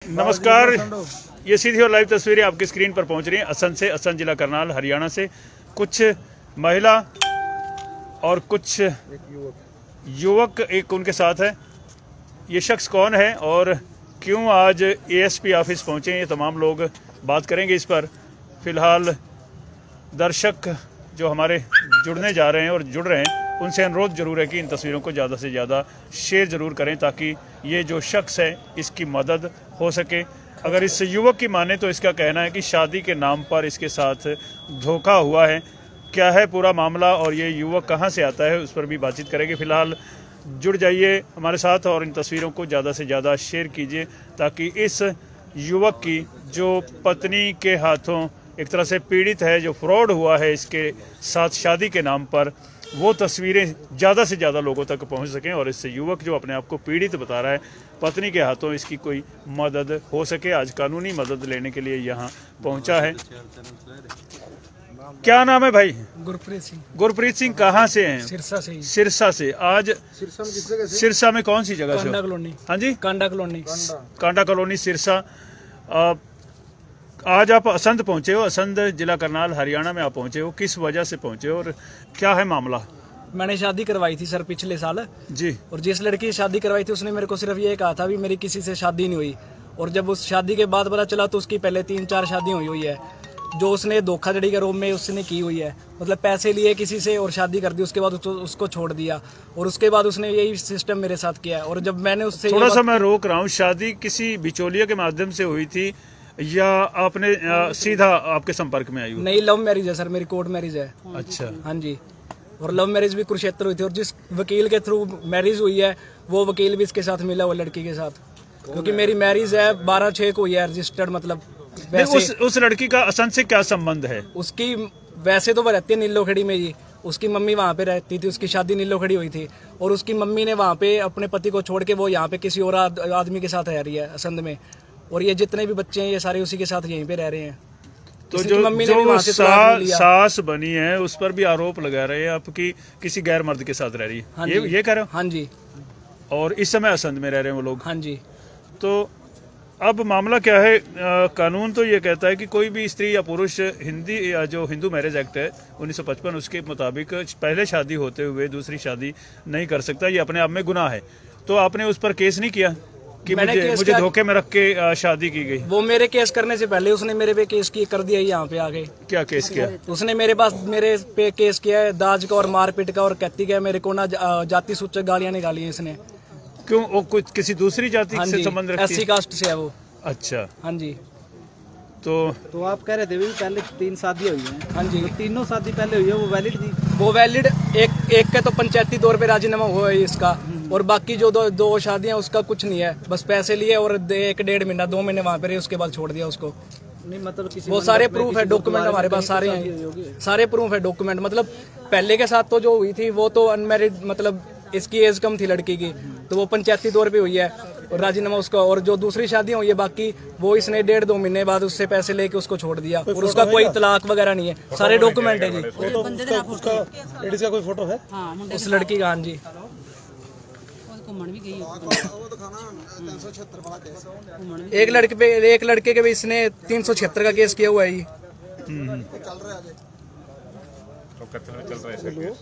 नमस्कार, ये सीधी और लाइव तस्वीरें आपकी स्क्रीन पर पहुंच रही हैं असंध से। असंध जिला करनाल हरियाणा से कुछ महिला और कुछ युवक एक उनके साथ है। ये शख्स कौन है और क्यों आज एएसपी ऑफिस पहुंचे, ये तमाम लोग बात करेंगे इस पर। फिलहाल दर्शक जो हमारे जुड़ने जा रहे हैं और जुड़ रहे हैं उनसे अनुरोध जरूर है कि इन तस्वीरों को ज़्यादा से ज़्यादा शेयर ज़रूर करें ताकि ये जो शख्स है इसकी मदद हो सके। अगर इस युवक की माने तो इसका कहना है कि शादी के नाम पर इसके साथ धोखा हुआ है। क्या है पूरा मामला और ये युवक कहाँ से आता है उस पर भी बातचीत करेंगे। फिलहाल जुड़ जाइए हमारे साथ और इन तस्वीरों को ज़्यादा से ज़्यादा शेयर कीजिए ताकि इस युवक की जो पत्नी के हाथों एक तरह से पीड़ित है, जो फ्रॉड हुआ है इसके साथ शादी के नाम पर, वो तस्वीरें ज़्यादा से ज़्यादा लोगों तक पहुंच सकें और इससे युवक जो अपने आप को पीड़ित बता रहा है पत्नी के हाथों, इसकी कोई मदद हो सके। आज कानूनी मदद लेने के लिए यहाँ पहुंचा है। क्या नाम है भाई? गुरप्रीत सिंह। गुरप्रीत सिंह कहाँ से हैं? सिरसा से। सिरसा से। आज सिरसा में कौन सी जगह से? कांडा कॉलोनी। हाँ जी, कांडा कॉलोनी। कांडा कॉलोनी सिरसा। आज आप असंध पहुंचे हो, असंध जिला करनाल हरियाणा में आप पहुंचे हो, किस वजह से पहुंचे हो और क्या है मामला? मैंने शादी करवाई थी सर पिछले साल जी, और जिस लड़की की शादी करवाई थी उसने मेरे को सिर्फ ये कहा था भी मेरी किसी से शादी नहीं हुई, और जब उस शादी के बाद पता चला तो उसकी पहले 3-4 शादी हुई है जो उसने धोखाधड़ी के रूप में उसने की हुई है। मतलब पैसे लिए किसी से और शादी कर दी, उसके बाद उसको छोड़ दिया और उसके बाद उसने यही सिस्टम मेरे साथ किया है। और जब मैंने उससे थोड़ा सा मैं रोक रहा हूँ, शादी किसी बिचौलिया के माध्यम से हुई थी या आपने सीधा आपके संपर्क में आई? नहीं, लव मैरिज है सर, मेरी कोर्ट मैरिज है। अच्छा। हाँ जी, और लव मैरिज भी कुरुक्षेत्र हुई थी और जिस वकील के थ्रू मैरिज हुई है वो वकील भी इसके साथ मिला हुआ लड़की के साथ, क्योंकि मेरी मैरिज है 12/6 को हुई है रजिस्टर्ड। मतलब वैसे उस लड़की का असंध से क्या संबंध है? उसकी वैसे तो वो रहती है नीलोखड़ी में जी, उसकी मम्मी वहाँ पे रहती थी, उसकी शादी नीलोखड़ी हुई थी और उसकी मम्मी ने वहाँ पे अपने पति को छोड़ के वो यहाँ पे किसी और आदमी के साथ रह रही है असंध में, और ये जितने भी बच्चे हैं ये सारे उसी के साथ यहीं पे रह रहे हैं। तो जो मम्मी ने जो सास बनी है उस पर भी आरोप लगा रहे हैं आपकी किसी गैर मर्द के साथ रह रही है। हाँ ये कह रहे हो? हाँ जी। और इस समय असंध में रह रहे हैं वो लोग? हाँ जी। तो अब मामला क्या है? कानून तो ये कहता है कि कोई भी स्त्री या पुरुष जो हिंदू मैरिज एक्ट है 1955 उसके मुताबिक पहले शादी होते हुए दूसरी शादी नहीं कर सकता, ये अपने आप में गुनाह है। तो आपने उस पर केस नहीं किया कि मुझे धोखे में रख के शादी की गई? वो मेरे केस करने से पहले उसने मेरे पे केस कर दिया यहाँ पे आके। क्या केस किया? उसने मेरे पे केस किया है दाज का और मारपीट का, और कहती है मेरे को ना जाति सूचक गालियां निकाली है इसने। क्यों? वो कुछ किसी दूसरी जाति से संबंध रखती है? एससी कास्ट से है वो। अच्छा। हाँ जी। तो आप कह रहे थे भी पहले 3 शादी हुई हैं? हाँ जी। तो तीनों शादी पहले हुई है वो वैलिड थी? वो वैलिड एक का तो पंचायती तौर पे राजीनामा हुआ है इसका, और बाकी जो दो शादियां उसका कुछ नहीं है, बस पैसे लिए और 1-1.5 महीना 2 महीने वहाँ पे रहे, उसके बाद छोड़ दिया उसको। नहीं मतलब किसी वो सारे प्रूफ है, डॉक्यूमेंट हमारे पास सारे हैं, सारे प्रूफ है डॉक्यूमेंट। मतलब पहले के साथ तो जो हुई थी वो तो अनमैरिड, मतलब इसकी एज कम थी लड़की की, तो वो पंचायती तौर पे हुई है और राजीनामा उसका। और जो दूसरी शादियां हुई है बाकी वो इसने 1.5-2 महीने बाद उससे पैसे लेके उसको छोड़ दिया, और उसका कोई तलाक वगैरह नहीं है, सारे डॉक्यूमेंट है जी। उसका लेडीज का कोई फोटो है उस लड़की का? हाँ जी। एक लड़के के भी इसने 376 का केस किया हुआ है।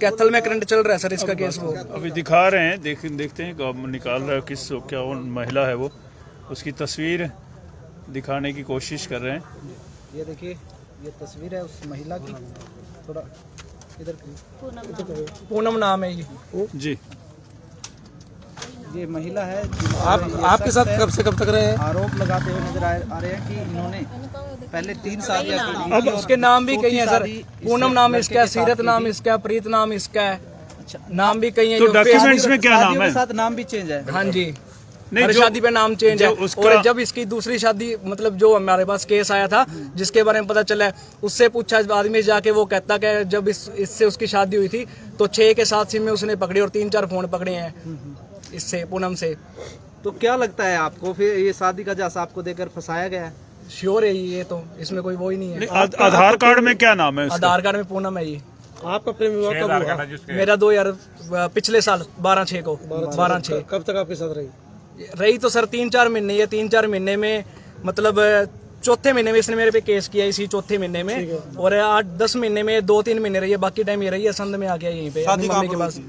कैथल में करंट चल रहा है सर इसका केस। वो अभी दिखा रहे हैं, देखते हैं निकाल रहा है किस क्या वो महिला है, वो उसकी तस्वीर दिखाने की कोशिश कर रहे हैं। ये देखिए, ये तस्वीर है उस महिला की, थोड़ा इधर। पूनम नाम है ये जी। ये महिला है। आप आपके साथ कब से कब तक रहे हैं? आरोप लगाते हुए नजर आ रहे हैं कि इन्होंने पहले 3 शादियां की। अब उसके नाम भी कई हैं सर, पूनम नाम इसका है, सीरत नाम इसका है, प्रीत नाम इसका है। अच्छा, नाम भी कई हैं। तो डॉक्यूमेंट्स में क्या नाम है? साथ नाम भी चेंज है। हाँ जी, हर शादी पे नाम चेंज है। और जब इसकी दूसरी शादी, मतलब जो हमारे पास केस आया था जिसके बारे में पता चला, उससे पूछा आदमी जाके, वो कहता कि जब इससे उसकी शादी हुई थी तो 6 के 7 सिम में उसने पकड़ी और 3-4 फोन पकड़े हैं इससे, पूनम से। तो क्या लगता है आपको, फिर ये शादी का जासा आपको देकर फंसाया गया है? श्योर है ये तो, इसमें कोई वो ही नहीं है। आधार कार्ड में क्या नाम है उसका? आधार कार्ड में पूनम है ये। आपका प्रेम विवाह कब हुआ? मेरा 2000 पिछले साल 12/6 को। 12/6। कब तक आपके साथ रही? रही तो सर 3-4 महीने, ये 3-4 महीने में मतलब चौथे महीने में इसने मेरे पे केस किया, इसी चौथे महीने में, और 8-10 महीने में 2-3 महीने रही है, बाकी टाइम ये रही है संध में आ गया यहीं पे अपनी मम्मी के पास।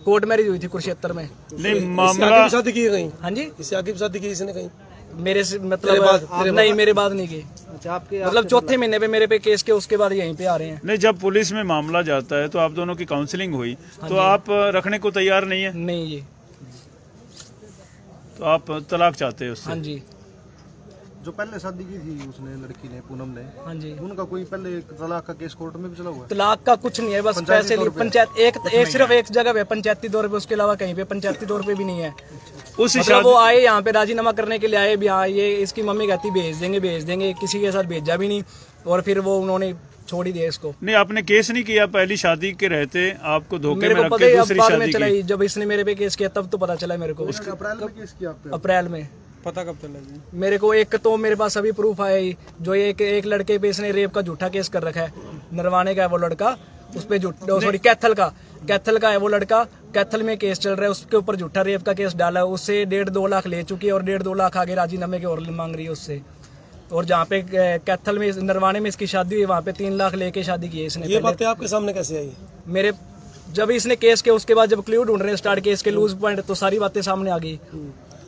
कोर्ट मैरिज हुई थी कुरुक्षेत्र में। नहीं मामला शादी की है कहीं? हाँ जी, इससे आगे भी शादी की इसने कहीं? मेरे से मतलब नहीं, मेरे बाद नहीं की, अच्छा आपके मतलब चौथे महीने पे मेरे पे केस के उसके बाद यहीं पे आ रहे हैं। नहीं, जब पुलिस में मामला जाता है तो आप दोनों की काउंसलिंग हुई, तो आप रखने को तैयार नहीं है, नहीं जी, तो आप तलाक चाहते हैं उससे? हाँ जी, जो पहले शादी की थी उसने, लड़की ने, पूनम ने, हाँ जी। उनका कोई पहले तलाक का केस कोर्ट में भी चला हुआ है? तलाक का कुछ नहीं है, बस पैसे लिए पंचायत एक सिर्फ एक जगह पे पंचायती तौर पे, उसके अलावा कहीं पे पंचायती तौर पे भी नहीं है। उस मतलब वो आए यहाँ पे राजीनामा करने के लिए आए भी, हाँ ये इसकी मम्मी कहती भेज देंगे, किसी के साथ भेजा भी नहीं, और फिर वो उन्होंने छोड़ ही दिया इसको। नहीं, आपने केस नहीं किया पहली शादी के रहते, आपको धोखे मेरे में को रख पता के है, अब दूसरी बाद में शादी चला की? ही, जब इसने मेरे पे केस किया तब तो पता चला मेरे को। अप्रैल में केस किया आप पे? अप्रैल में पता कब चला जी? मेरे को एक तो मेरे पास अभी प्रूफ आया ही, जो एक लड़के पे इसने रेप का झूठा केस कर रखा है, नरवाने का है वो लड़का, उस पे सॉरी कैथल का है वो लड़का, कैथल में केस चल रहा है, उसके ऊपर झूठा रेप का केस डाला है, उससे 1.5-2 लाख ले चुकी है, और 1.5-2 लाख आगे राजीनामे के और मांग रही है उससे। और जहाँ पे कैथल में नरवाने में इसकी शादी हुई, वहाँ पे 3 लाख लेके शादी की है इसने। ये बातें आपके सामने कैसे आई? मेरे जब इसने केस किया उसके बाद जब क्लू ढूंढ रहे हैं स्टार्ट केस के लूज पॉइंट, तो सारी बातें सामने आ गई।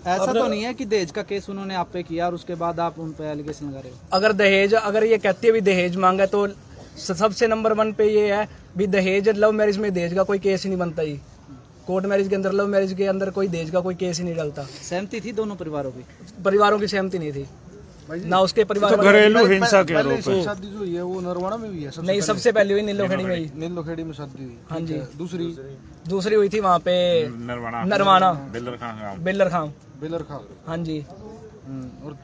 ऐसा तो नहीं है कि दहेज का केस उन्होंने आप पे किया और उसके बाद आप उन पे एलिगेशन लगा रहे हो? अगर ये कहती है भी दहेज मांगा, तो सबसे नंबर 1 पे ये है भी दहेज, लव मैरिज में दहेज का कोई केस ही नहीं बनता ही। कोर्ट मैरिज के अंदर, लव मैरिज के अंदर कोई दहेज का कोई केस ही नहीं डलता। सहमति थी दोनों परिवारों की? परिवारों की सहमति नहीं थी ना, उसके परिवार घरेलू हिंसा के आरोप है। शादी जो हुई है वो नरवाना में हुई है? नहीं, सबसे पहले हुई नीलोखेड़ी में ही। नीलोखेड़ी में शादी हुई? हाँ जी। दूसरी हुई थी वहाँ पे नरवाना बेलर खाम। हाँ जी। और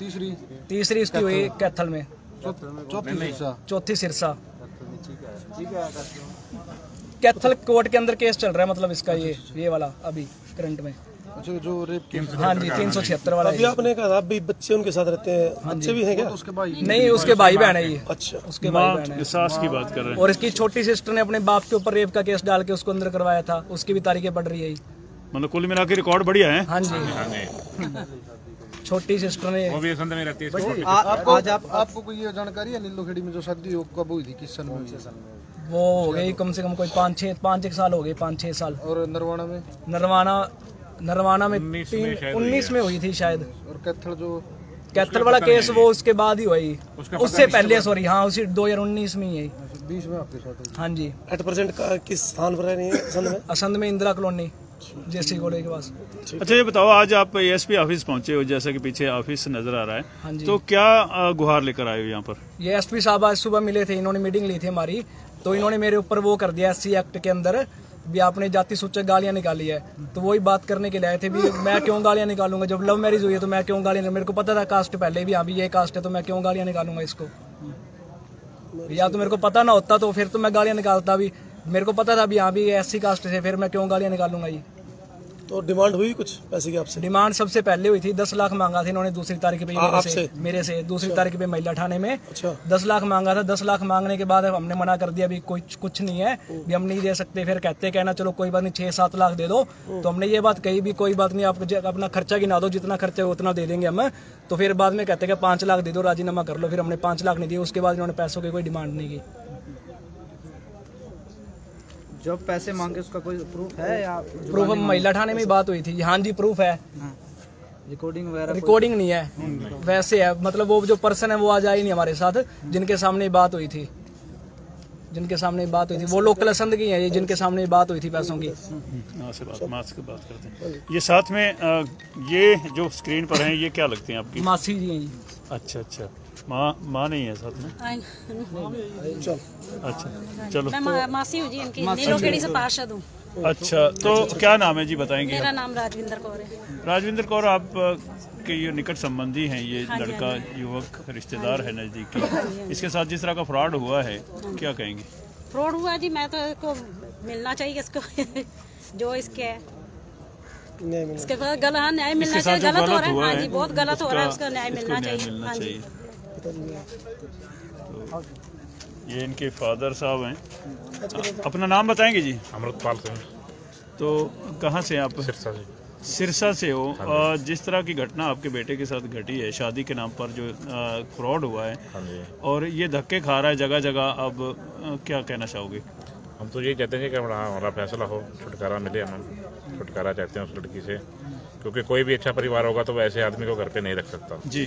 तीसरी इसकी हुई कैथल में, चौथी सिरसा। कैथल कोर्ट के अंदर केस चल रहा है, मतलब इसका ये वाला अभी करंट में। अच्छा, जो रेप की? हाँ जी, 376 वाला। अभी आपने कहा अभी बच्चे उनके साथ रहते हैं, बच्चे भी हैं क्या? उसके भाई? नहीं, उसके भाई बहन है ये। अच्छा, उसके भाई बहन है। सास की बात कर रहे हैं। और इसकी छोटी सिस्टर ने अपने बाप के ऊपर रेप का केस डाल के उसको अंदर करवाया था, उसकी भी तारीखें पड़ रही है। मतलब कुल मिला के रिकॉर्ड बढ़िया है। हाँ जी, छोटी सिस्टर ने। आज आपको कोई ये जानकारी है नीलोखेड़ी में जो शादी कब हुई थी, किस सन में हुई? वो हो गई कम से कम कोई 5-6 साल हो गए, 5-6 साल। और नरवाना में? नरवाना में 19 में हुई थी शायद। और कैथल वाला केस वो उसके बाद ही हुई, उससे पहले, सॉरी हाँ, उसी 2019 में ही। 20 में आपके साथ? हाँ जी। एट प्रेजेंट किस स्थान पर रह रही है? असंध में इंदिरा कॉलोनी, जेसी कॉलेज के पास। अच्छा, ये बताओ, आज आप एसपी ऑफिस पहुंचे हो, जैसा कि पीछे ऑफिस नजर आ रहा है, हाँ जी। तो क्या गुहार लेकर आए हो यहाँ पर? ये एसपी साहब आज सुबह मिले थे, इन्होंने मीटिंग ली थी हमारी, तो इन्होंने मेरे ऊपर वो कर दिया SC एक्ट के अंदर भी आपने जाति सूचक गालियां निकाली है। तो वही बात करने के लिए आए थे भी मैं क्यों गालियां निकालूंगा, जब लव मैरिज हुई है तो मैं क्यों गालियां, मेरे को पता था कास्ट पहले भी, अभी ये कास्ट है तो मैं क्यों गालियां निकालूंगा इसको। या तो मेरे को पता ना होता तो फिर तो मैं गालियां निकालता भी, मेरे को पता था भी यहाँ भी SC कास्ट से, फिर मैं क्यों गालियां निकालूंगा ये। तो डिमांड हुई कुछ पैसे की आपसे? डिमांड सबसे पहले हुई थी, 10 लाख मांगा था इन्होंने दूसरी तारीख पे मेरे से दूसरी तारीख पे महिला थाने में। अच्छा। 10 लाख मांगा था। 10 लाख मांगने के बाद हमने मना कर दिया, भी कुछ नहीं है, भी हम नहीं दे सकते। फिर कहना चलो कोई बात नहीं, 6-7 लाख दे दो। तो हमने ये बात कही भी कोई बात नहीं, आप अपना खर्चा गिना दो, जितना खर्चा है उतना दे देंगे हम। तो फिर बाद में कहते हैं 5 लाख दे दो, राजीनामा कर लो। फिर हमने 5 लाख नहीं दिए, उसके बाद इन्होंने पैसों की कोई डिमांड नहीं की। जब पैसे मांगे उसका कोई प्रूफ है या? प्रूफ महिला थाने में बात हुई थी। हाँ जी, प्रूफ है। रिकॉर्डिंग वगैरह? रिकॉर्डिंग नहीं है, वैसे है, मतलब वो जो पर्सन है वो आज आई नहीं हमारे साथ, जिनके सामने बात हुई थी, वो लोग असंध की है, ये जिनके सामने बात हुई थी पैसों की। बात करते हैं। ये साथ में ये जो स्क्रीन पर हैं, ये क्या लगती हैं आपकी? मासी जी हैं। अच्छा, माँ नहीं है साथ में? अच्छा, चलो। मैं मासी हूँ जी इनकी, नीलोखेड़ी से पार्षद हूँ। अच्छा, तो क्या नाम है जी, बताएंगे? मेरा नाम राजविंदर कौर है। राजविंदर कौर, आप के ये निकट संबंधी हैं, ये लड़का युवक रिश्तेदार है नजदीकी, इसके साथ जिस तरह का फ्रॉड हुआ है, क्या कहेंगे? फ्रॉड हुआ जी, मैं तो इसको मिलना चाहिए इसको जो इसके है, इसके बाद गलत न्याय मिलना चाहिए। गलत हो रहा है, हाँ जी, बहुत गलत हो रहा है, उसका न्याय मिलना चाहिए। हाँ जी। तो ये इनके फादर साहब हैं। अपना नाम बताएंगे जी? अमृतपाल सिंह। तो कहाँ से आप? सिरसा से। सिरसा से हो, जिस तरह की घटना आपके बेटे के साथ घटी है, शादी के नाम पर जो फ्रॉड हुआ है, हाँ जी, और ये धक्के खा रहा है जगह जगह, अब क्या कहना चाहोगे? हम तो यही चाहते हैं कि हमारा फैसला हो, छुटकारा मिले, हम छुटकारा चाहते हैं उस लड़की से, क्योंकि कोई भी अच्छा परिवार होगा तो वो ऐसे आदमी को घर पे नहीं रख सकता। जी,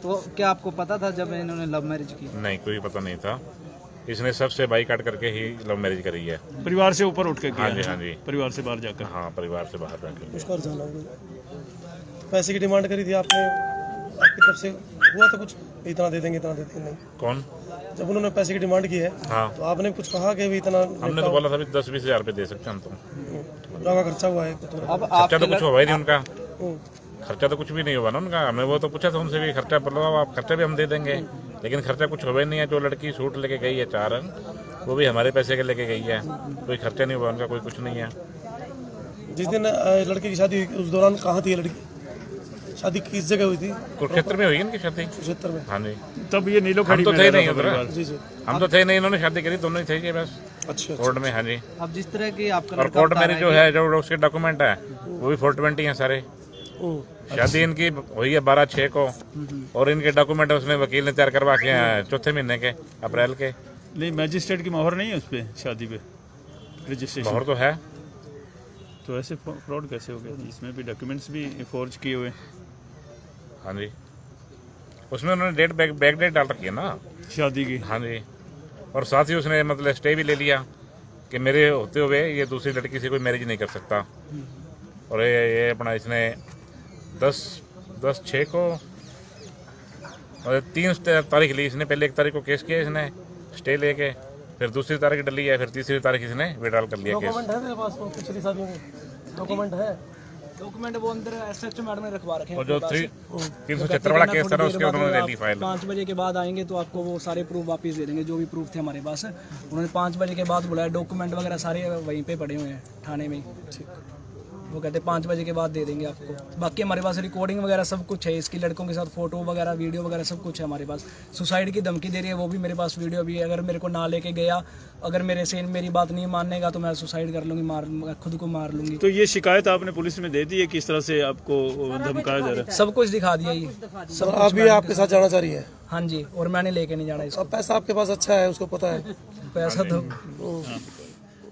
तो क्या आपको पता था जब इन्होंने लव मैरिज की? नहीं, कोई पता नहीं था। इसने सबसे बाइकाट करके ही लव मैरिज करी है। परिवार से ऊपर उठ के किया हाँ जी, है? हाँ जी, परिवार से बाहर जाकर। हाँ, परिवार से बाहर रहकर। उसका जाना होगा। पैसे की डिमांड करी थी आपने, आपकी तरफ से हुआ तो कुछ, इतना दे देंगे इतना दे देंगे? नहीं। कौन? जब उन्होंने पैसे की डिमांड की है, हाँ, तो आपने कुछ कहा कि भी इतना? हमने तो बोला था 10-20 हज़ार रुपये दे सकते हैं हम तो। ज्यादा खर्चा हुआ है तो? अब खर्चा तो कुछ हुआ ही नहीं उनका, हम्म, खर्चा तो कुछ भी नहीं हुआ ना उनका। हमने वो तो पूछा था उनसे भी, खर्चा बोलो आप, खर्चा भी हम दे देंगे, लेकिन खर्चा कुछ हुआ ही नहीं है। जो लड़की सूट लेके गई है 4 रंग, वो भी हमारे पैसे के लेके गई है, कोई खर्चा नहीं हुआ उनका, कोई कुछ नहीं है। जिस दिन लड़की की शादी हुई उस दौरान कहाँ थी लड़की? शादी किस जगह हुई थी? कुरुक्षेत्र में हुई इनकी शादी। कुरुक्षेत्र में? हाँ जी, तब ये नीलोखड़ी हम तो में थे रहता नहीं था उधर, परिवार। जी जी। हम तो थे नहीं, इन्होंने शादी करी, दोनों ही थे ये बस अच्छा, कोर्ट में। हाँ जी, अब जिस तरह की आपका और लड़का कोर्ट बता में रहा जो है, जो उसके डॉक्यूमेंट है वो भी 420 हैं सारे। शादी इनकी हुई है 12/6 को, और इनके डॉक्यूमेंट उसने वकील ने तैयार करवा के हैं 4थे महीने के, अप्रैल के। नहीं, मैजिस्ट्रेट की मोहर नहीं है उस पे, शादी पे रजिस्ट्रेशन? मोहर तो है। तो ऐसे फ्रॉड कैसे हो गया? इसमें भी डॉक्यूमेंट्स भी फोर्ज किए हुए। हाँ जी, उसमें उन्होंने डेट बैक डेट डाल रखी है ना शादी की। हाँ जी, और साथ ही उसने मतलब स्टे भी ले लिया कि मेरे होते हुए ये दूसरी लड़की से कोई मैरिज नहीं कर सकता। और ये अपना इसने 10/6 को और 3 तारीख ली इसने। पहले 1 तारीख को केस किया इसने स्टे लेके, फिर दूसरी तारीख डली है, फिर तीसरी तारीख इसने विड्रॉल कर लिया केस। डॉक्यूमेंट है मेरे पास, वो पिछली शादियों के डॉक्यूमेंट है। डॉक्यूमेंट वो अंदर एसएचओ मैडम ने रखवा रखे हैं। और जो 376 वाला केस था ना, उसके उन्होंने ले ली फाइल। 5 बजे के बाद आएंगे तो आपको वो सारे प्रूफ वापस दे देंगे, जो भी प्रूफ थे हमारे पास। उन्होंने 5 बजे के बाद बुलाया, डॉक्यूमेंट वगैरह सारे वहीं पे पड़े हुए हैं थाने में। वो कहते 5 बजे के बाद दे देंगे आपको। बाकी हमारे पास रिकॉर्डिंग वगैरह सब कुछ है, इसकी लड़कों के साथ फोटो वगैरह, वीडियो वगैरह सब कुछ है हमारे पास। सुसाइड की धमकी दे रही है, वो भी मेरे पास वीडियो भी है। अगर मेरे को ना लेके गया, अगर मेरी बात नहीं मानेगा तो मैं सुसाइड कर लूँगी, खुद को मार लूँगी। तो ये शिकायत आपने पुलिस में दे दी है, किस तरह से आपको धमकाया जा रहा है? सब कुछ दिखा दिया ये, सब तो आप भी आपके साथ जाना चाह रही है? हाँ जी, और मैंने लेके नहीं जाना इसको। अब पैसा आपके पास अच्छा है, उसको पता है। पैसा तो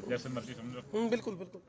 जैसे मर्जी समझो। बिल्कुल बिल्कुल।